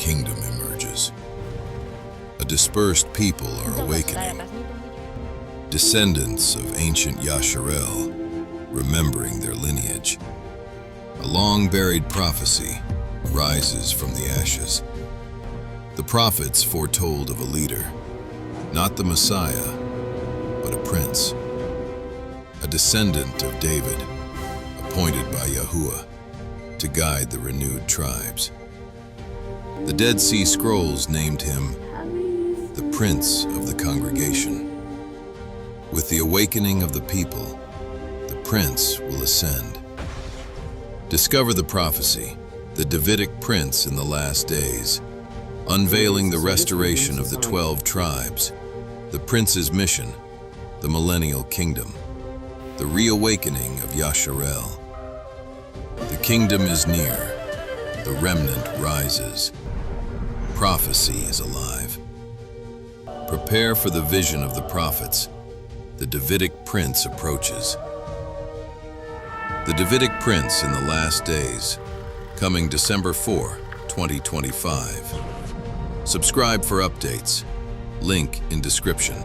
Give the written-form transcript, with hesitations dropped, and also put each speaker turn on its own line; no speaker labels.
kingdom emerges. A dispersed people are awakening, descendants of ancient Yashar'el, remembering their lineage. A long-buried prophecy rises from the ashes. The prophets foretold of a leader, not the Messiah, but a prince, a descendant of David, appointed by Yahuah to guide the renewed tribes. The Dead Sea Scrolls named him the Prince of the Congregation. With the awakening of the people, the Prince will ascend. Discover the prophecy, the Davidic Prince in the last days, unveiling the restoration of the 12 tribes, the Prince's mission, the millennial kingdom, the reawakening of Yashar'el. The kingdom is near, the remnant rises, prophecy is alive. Prepare for the vision of the prophets, the Davidic Prince approaches. The Davidic Prince in the last days, coming December 4, 2025. Subscribe for updates. Link in description.